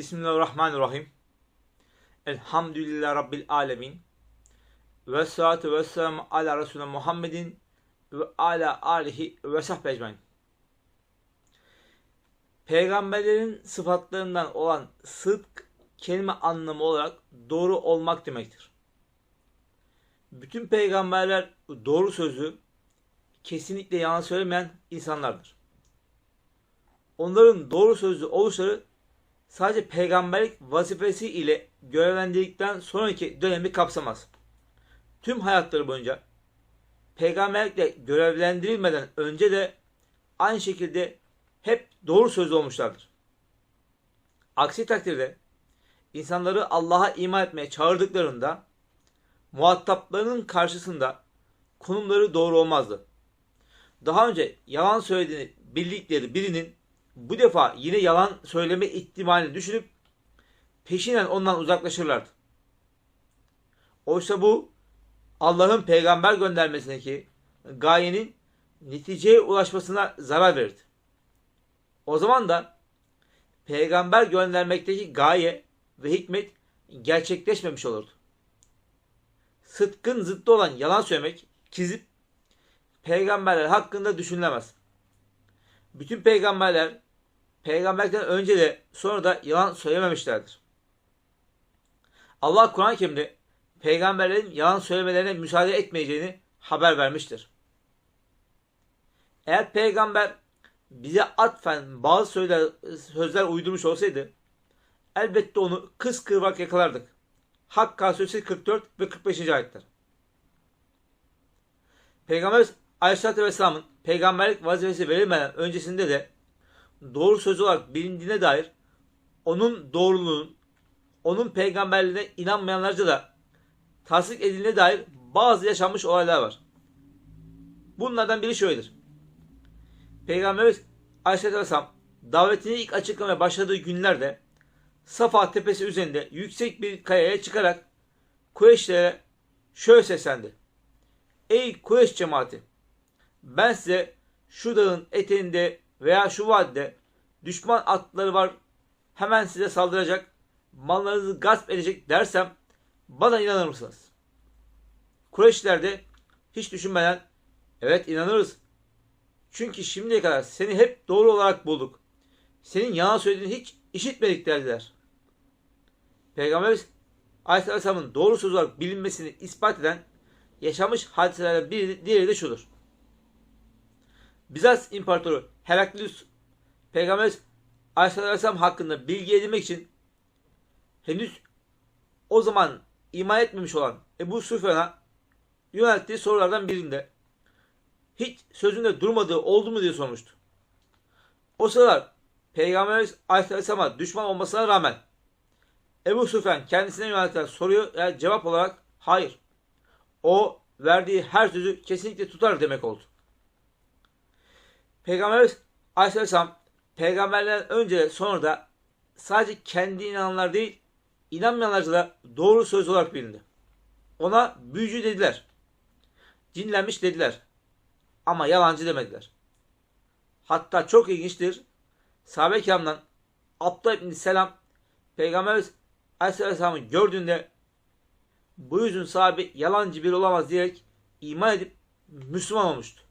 Bismillahirrahmanirrahim. Elhamdülillahi Rabbil alemin. Ve salatu ve selamu ala Resulü Muhammedin ve ala alihi ve sahbihi ecmaîn. Peygamberlerin sıfatlarından olan sıdk kelime anlamı olarak doğru olmak demektir. Bütün peygamberler doğru sözü, kesinlikle yalan söylemeyen insanlardır. Onların doğru sözlü oluşları sadece peygamberlik vazifesi ile görevlendirildikten sonraki dönemi kapsamaz. Tüm hayatları boyunca peygamberlikle görevlendirilmeden önce de aynı şekilde hep doğru sözlü olmuşlardır. Aksi takdirde insanları Allah'a iman etmeye çağırdıklarında muhataplarının karşısında konumları doğru olmazdı. Daha önce yalan söylediğini bildikleri birinin bu defa yine yalan söyleme ihtimalini düşünüp peşinen ondan uzaklaşırlardı. Oysa bu Allah'ın peygamber göndermesindeki gayenin neticeye ulaşmasına zarar verirdi. O zaman da peygamber göndermekteki gaye ve hikmet gerçekleşmemiş olurdu. Sıdkın zıttı olan yalan söylemek, kizip, peygamberler hakkında düşünülemez. Bütün peygamberler peygamberlikten önce de sonra da yalan söylememişlerdir. Allah Kur'an-ı Kerim'de peygamberlerin yalan söylemelerine müsaade etmeyeceğini haber vermiştir. Eğer peygamber bize atfen bazı sözler uydurmuş olsaydı elbette onu kıskıvrak yakalardık. Hakka Suresi 44 ve 45. ayetler. Peygamber Aleyhisselatü Vesselam'ın peygamberlik vazifesi verilmeden öncesinde de doğru söz olarak bilindiğine dair onun doğruluğunun, onun peygamberliğine inanmayanlarca da tasdik edildiğine dair bazı yaşanmış olaylar var. Bunlardan biri şöyledir. Peygamberimiz Aleyhisselatü Vesselam davetini ilk açıklamaya başladığı günlerde Safa tepesi üzerinde yüksek bir kayaya çıkarak Kureyşlere şöyle seslendi. Ey Kureyş cemaati! Ben size şu dağın eteğinde veya şu vadide düşman atları var, hemen size saldıracak, mallarınızı gasp edecek dersem bana inanır mısınız? Kureyşliler de hiç düşünmeden evet inanırız. Çünkü şimdiye kadar seni hep doğru olarak bulduk. Senin yalan söylediğini hiç işitmedik dediler. Peygamberimiz Aleyhisselam'ın doğru söz olarak bilinmesini ispat eden yaşamış hadiselerden diğeri de şudur. Bizans İmparatoru Heraklius Peygamberimiz Aleyhisselam hakkında bilgi edinmek için henüz o zaman iman etmemiş olan Ebu Süfyan'a yönelttiği sorulardan birinde hiç sözünde durmadığı oldu mu diye sormuştu. O sıralar Peygamberimiz Aleyhisselam'a düşman olmasına rağmen Ebu Süfyan kendisine yöneltilen soruya cevap olarak hayır, o verdiği her sözü kesinlikle tutar demek oldu. Peygamberimiz Aleyhisselam peygamberlerden önce de sonra da sadece kendi inananlar değil, inanmayanlarca da doğru söz olarak bilindi. Ona büyücü dediler. Cinlenmiş dediler. Ama yalancı demediler. Hatta çok ilginçtir. Sahabe-i kiramdan Abdullah İbni Selam Peygamberimiz Aleyhisselam'ı gördüğünde bu yüzün sahibi yalancı biri olamaz diyerek iman edip Müslüman olmuştu.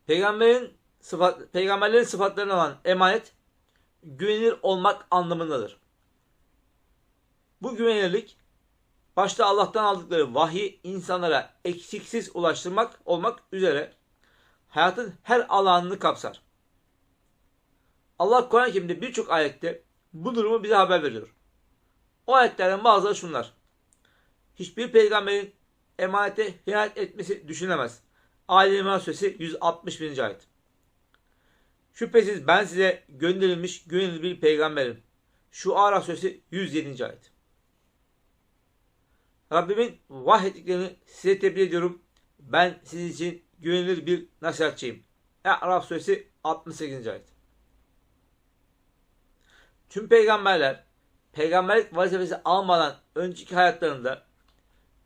Peygamberlerin sıfatlarından olan emanet güvenilir olmak anlamındadır. Bu güvenilirlik başta Allah'tan aldıkları vahyi insanlara eksiksiz ulaştırmak olmak üzere hayatın her alanını kapsar. Allah Kur'an-ı Kerim'de birçok ayette bu durumu bize haber veriyor. O ayetlerden bazıları şunlar. Hiçbir peygamberin emanete hıyanet etmesi düşünülemez. Ali İmran Suresi 161. ayet. Şüphesiz ben size gönderilmiş güvenilir bir peygamberim. Şu Araf Suresi 107. ayet. Rabbimin vahyettiklerini size tebliğ ediyorum. Ben sizin için güvenilir bir nasihatçıyım. Araf Suresi 68. ayet. Tüm peygamberler peygamberlik vazifesi almadan önceki hayatlarında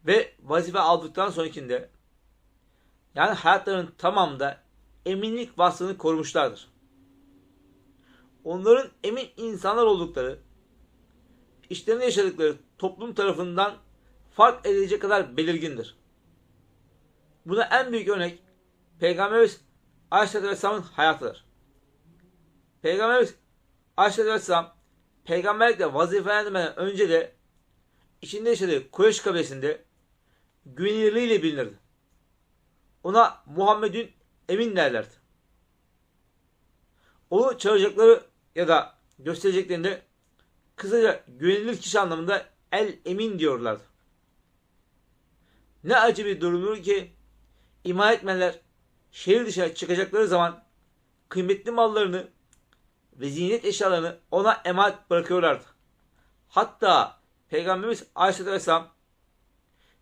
ve vazife aldıktan sonrakinde yani hayatlarının tamamında eminlik vasfını korumuşlardır. onların emin insanlar oldukları, içlerinde yaşadıkları toplum tarafından fark edilecek kadar belirgindir. Buna en büyük örnek Peygamberimiz Aleyhisselatü Vesselam'ın hayatıdır. Peygamberimiz Aleyhisselatü Vesselam peygamberlikle vazifelendirmeden önce de içinde yaşadığı Kureyş kabilesinde güvenilirliğiyle bilinirdi. Ona Muhammed'ün emin derlerdi. Onu çağıracakları ya da göstereceklerinde kısaca güvenilir kişi anlamında el emin diyorlardı. Ne acı bir durumdur ki iman etmeyenler şehir dışına çıkacakları zaman kıymetli mallarını ve ziynet eşyalarını ona emanet bırakıyorlardı. Hatta Peygamberimiz Aleyhisselatü Vesselam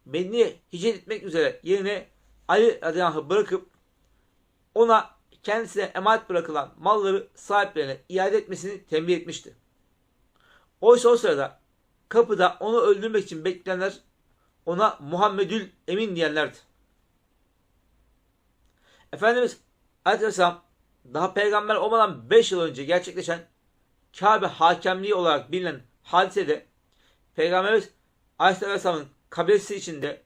Medine'ye hicret etmek üzere yerine Ali radıyallahu anh'ı bırakıp ona kendisine emanet bırakılan malları sahiplerine iade etmesini tembih etmişti. Oysa o sırada kapıda onu öldürmek için bekleyenler ona Muhammedül Emin diyenlerdi. Efendimiz Aleyhisselam daha peygamber olmadan 5 yıl önce gerçekleşen Kabe hakemliği olarak bilinen hadisede Peygamberimiz Aleyhisselam'ın kabilesi içinde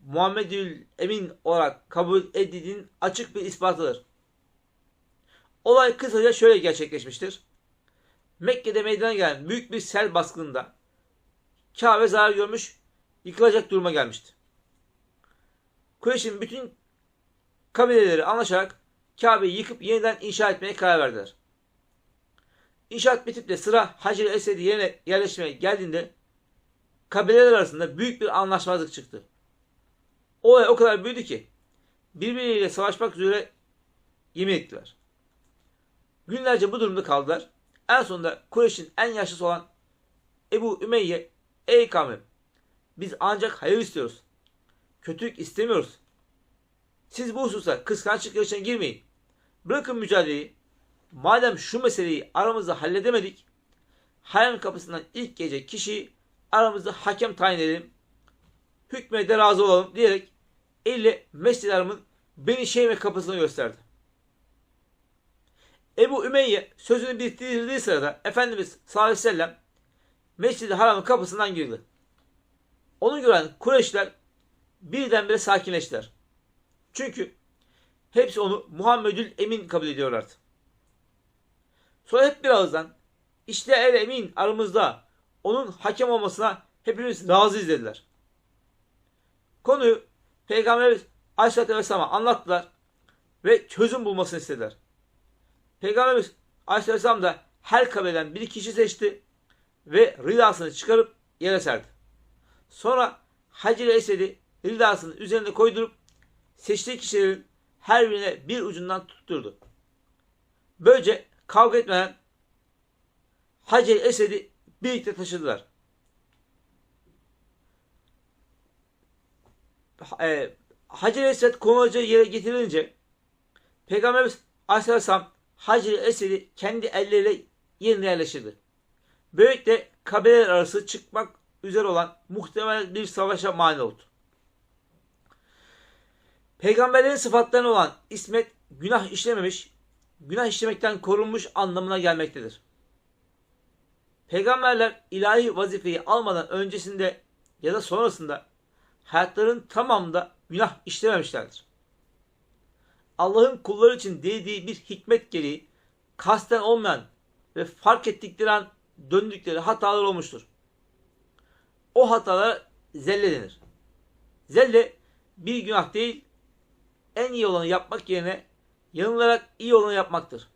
Muhammedül Emin olarak kabul edildiğinin açık bir ispatıdır. Olay kısaca şöyle gerçekleşmiştir. Mekke'de meydana gelen büyük bir sel baskınında Kabe zarar görmüş, yıkılacak duruma gelmişti. Kureyş'in bütün kabileleri anlaşarak Kabe'yi yıkıp yeniden inşa etmeye karar verdiler. İnşaat bitip de sıra Hacer-i Esved'i yerine yerleştirmeye geldiğinde kabileler arasında büyük bir anlaşmazlık çıktı. Olay o kadar büyüdü ki birbirleriyle savaşmak üzere yemin ettiler. Günlerce bu durumda kaldılar. En sonunda Kureyş'in en yaşlısı olan Ebu Ümeyye, ey kavmim, biz ancak hayır istiyoruz. Kötülük istemiyoruz. Siz bu hususta kıskançlık yarışına girmeyin. Bırakın mücadeleyi. Madem şu meseleyi aramızda halledemedik, harem kapısından ilk gece kişiyi aramızda hakem tayin edelim. Hükme de razı olalım diyerek elle Mescid-i Haram'ın Beni Şeyme kapısını gösterdi. Ebu Ümeyye sözünü bitirdiği sırada Efendimiz sallallahu aleyhi ve sellem Mescid-i Haram'ın kapısından girdi. Onu gören Kureyşliler birdenbire sakinleştiler. Çünkü hepsi onu Muhammedül Emin kabul ediyorlardı. Sonra hep bir ağızdan işte el emin aramızda onun hakem olmasına hepimiz razıyız dediler. Konuyu Peygamberimiz Aleyhisselatü Vesselam'a anlattılar ve çözüm bulmasını istediler. Peygamberimiz Aleyhisselatü Vesselam da her kabileden bir kişi seçti ve ridasını çıkarıp yere serdi. Sonra Hacer-i Esved'i ridasının üzerine koydurup seçtiği kişilerin her birine bir ucundan tutturdu. Böylece kavga etmeden Hacer-i Esved'i birlikte taşıdılar. Hacer-i Esved konulacağı yere getirilince Peygamberimiz Aleyhisselam Hacer-i Esved'i kendi elleriyle yerine yerleştirdi. Böylelikle kabileler arası çıkmak üzere olan muhtemel bir savaşa mani oldu. Peygamberlerin sıfatlarına olan ismet günah işlememiş, günah işlemekten korunmuş anlamına gelmektedir. Peygamberler ilahi vazifeyi almadan öncesinde ya da sonrasında hayatların tamamında günah işlememişlerdir. Allah'ın kulları için dilediği bir hikmet gereği kasten olmayan ve fark ettikleri an döndükleri hatalar olmuştur. O hatalara zelle denir. Zelle bir günah değil, en iyi olanı yapmak yerine yanılarak iyi olanı yapmaktır.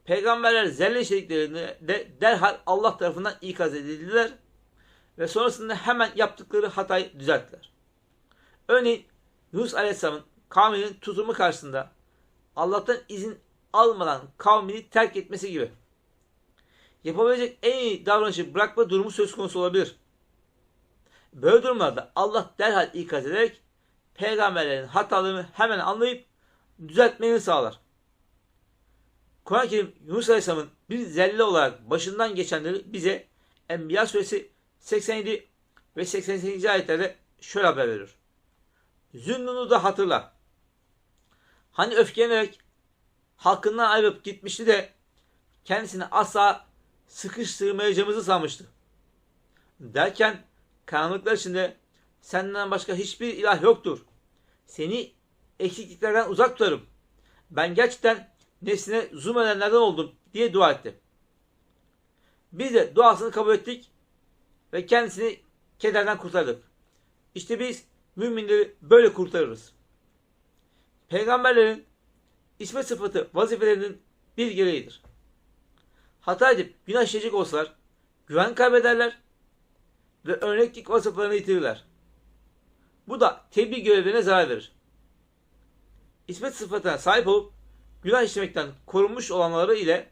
Peygamberler zelle işlediklerinde de derhal Allah tarafından ikaz edildiler ve sonrasında hemen yaptıkları hatayı düzelttiler. Örneğin Yunus Aleyhisselam'ın kavminin tutumu karşısında Allah'tan izin almadan kavmini terk etmesi gibi. Yapabilecek en iyi davranışı bırakma durumu söz konusu olabilir. Böyle durumlarda Allah derhal ikaz ederek peygamberlerin hatalarını hemen anlayıp düzeltmeni sağlar. Kur'an-ı Kerim Yunus Aleyhisselam'ın bir zelle olarak başından geçenleri bize Enbiya suresi 87 ve 88. ayetlerde şöyle haber veriyor. Zünnun'u da hatırla. Hani öfkelenerek halkından ayrılıp gitmişti de kendisini asla sıkıştırmayacağımızı sanmıştı. Derken karanlıklar içinde senden başka hiçbir ilah yoktur. Seni eksikliklerden uzak tutarım. Ben gerçekten nefsine zulmedenlerden oldum diye dua etti. Biz de duasını kabul ettik ve kendisini kederden kurtardık. İşte biz müminleri böyle kurtarırız. Peygamberlerin ismet sıfatı vazifelerinin bir gereğidir. Hata edip günah işleyecek olsalar güven kaybederler ve örneklik vasıflarını yitirirler. Bu da tebliğ görevlerine zarar verir. İsmet sıfatına sahip olup günah işlemekten korunmuş olanları ile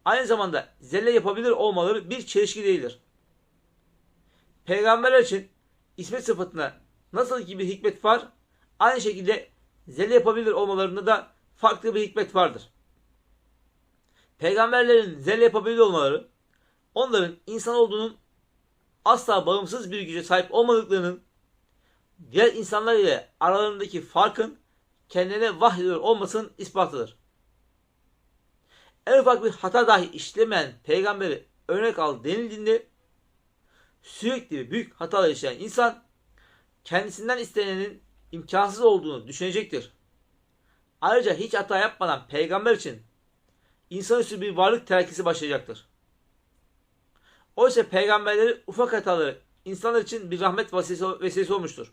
aynı zamanda zelle yapabilir olmaları bir çelişki değildir. Peygamberler için ismet sıfatına nasıl ki bir hikmet var, aynı şekilde zelle yapabilir olmalarında da farklı bir hikmet vardır. Peygamberlerin zelle yapabilir olmaları, onların insan olduğunun asla bağımsız bir güce sahip olmadıklarının, diğer insanlar ile aralarındaki farkın kendine vahyediyor olmasının ispatıdır. En ufak bir hata dahi işlemeyen peygamberi örnek al denildiğinde sürekli büyük hatalar işleyen insan kendisinden istenenin imkansız olduğunu düşünecektir. Ayrıca hiç hata yapmadan peygamber için insanüstü bir varlık terakkisi başlayacaktır. Oysa peygamberleri ufak hataları insanlar için bir rahmet vesilesi olmuştur.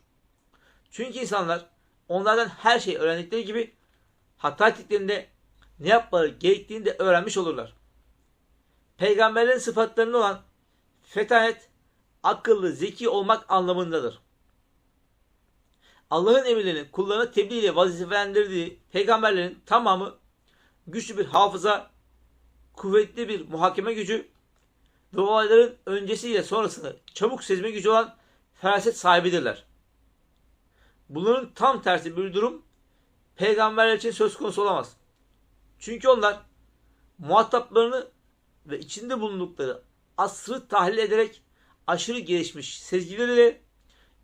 Çünkü insanlar onlardan her şeyi öğrendikleri gibi hata ettiklerinde ne yapmaları gerektiğini de öğrenmiş olurlar. Peygamberlerin sıfatlarında olan fetanet, akıllı, zeki olmak anlamındadır. Allah'ın emirlerini kullarına tebliğ ile vazifelendirdiği peygamberlerin tamamı güçlü bir hafıza, kuvvetli bir muhakeme gücü ve olayların öncesiyle sonrasını çabuk sezme gücü olan feraset sahibidirler. Bunların tam tersi bir durum peygamberler için söz konusu olamaz. Çünkü onlar muhataplarını ve içinde bulundukları asrı tahlil ederek aşırı gelişmiş sezgileriyle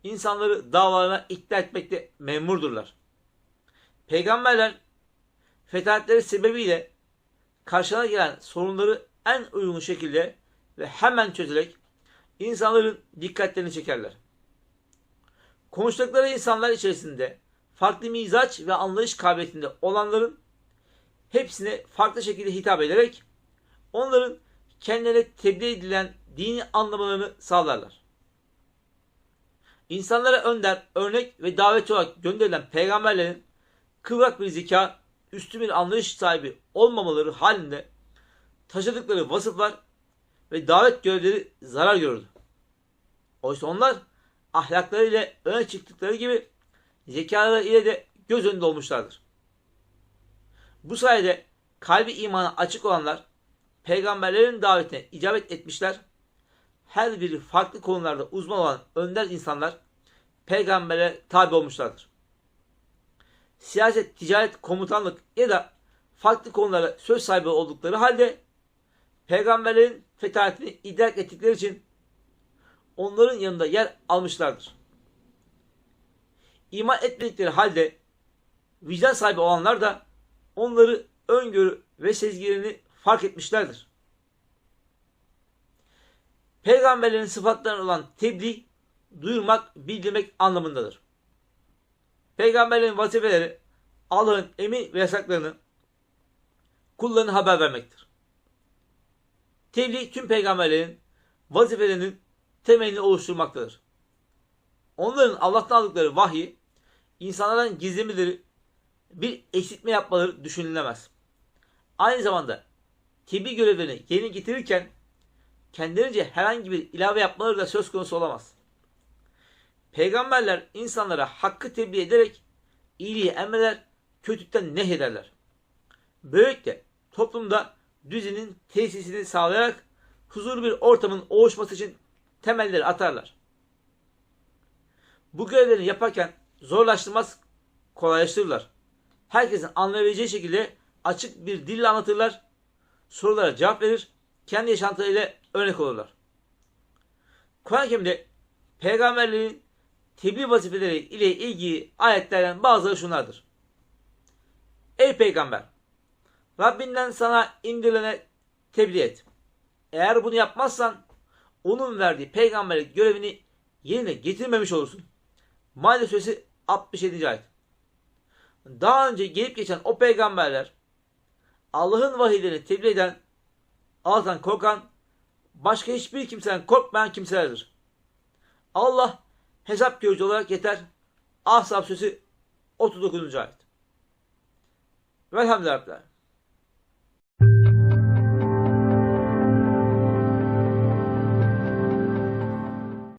insanları davalarına ikna etmekte memurdurlar. Peygamberler fetanetleri sebebiyle karşına gelen sorunları en uygun şekilde ve hemen çözerek insanların dikkatlerini çekerler. Konuştukları insanlar içerisinde farklı mizaç ve anlayış kabiliyetinde olanların hepsine farklı şekilde hitap ederek onların kendilerine tebliğ edilen dini anlamalarını sağlarlar. İnsanlara önder, örnek ve davetçi olarak gönderilen peygamberlerin kıvrak bir zeka, üstün bir anlayış sahibi olmamaları halinde taşıdıkları vasıflar ve davet görevleri zarar gördü. Oysa onlar ahlaklarıyla öne çıktıkları gibi zekaları ile de göz önünde olmuşlardır. Bu sayede kalbi imana açık olanlar peygamberlerin davetine icabet etmişler. Her biri farklı konularda uzman olan önder insanlar peygambere tabi olmuşlardır. Siyaset, ticaret, komutanlık ya da farklı konulara söz sahibi oldukları halde peygamberlerin fetanetini idrak ettikleri için onların yanında yer almışlardır. İman etmedikleri halde vicdan sahibi olanlar da onları öngörü ve sezgilerini fark etmişlerdir. Peygamberlerin sıfatlarına olan tebliğ, duyurmak, bildirmek anlamındadır. Peygamberlerin vazifeleri Allah'ın emir ve yasaklarını kullarına haber vermektir. Tebliğ tüm peygamberlerin vazifelerinin temelini oluşturmaktadır. Onların Allah'tan aldıkları vahyi, insanlardan gizlemeleri, bir eksiltme yapmaları düşünülemez. Aynı zamanda tebliğ görevlerini yerine getirirken kendilerince herhangi bir ilave yapmaları da söz konusu olamaz. Peygamberler insanlara hakkı tebliğ ederek iyiliği emreder, kötülükten nehyederler. Böylelikle toplumda düzenin tesisini sağlayarak huzurlu bir ortamın oluşması için temelleri atarlar. Bu görevlerini yaparken zorlaştırmaz, kolaylaştırırlar. Herkesin anlayabileceği şekilde açık bir dille anlatırlar, sorulara cevap verir, kendi yaşantılarıyla örnek olurlar. Kur'an-ı Kerim'de peygamberlerin tebliğ vazifeleri ile ilgili ayetlerden bazıları şunlardır. Ey peygamber! Rabbinden sana indirilene tebliğ et. Eğer bunu yapmazsan onun verdiği peygamberlik görevini yerine getirmemiş olursun. Maide suresi 67. ayet. Daha önce gelip geçen o peygamberler Allah'ın vahiylerini tebliğ eden, Allah'tan korkan, başka hiçbir kimseden korkmayan kimselerdir. Allah hesap görücü olarak yeter. Ahzab suresi 39. ayet. Velhamdülillah.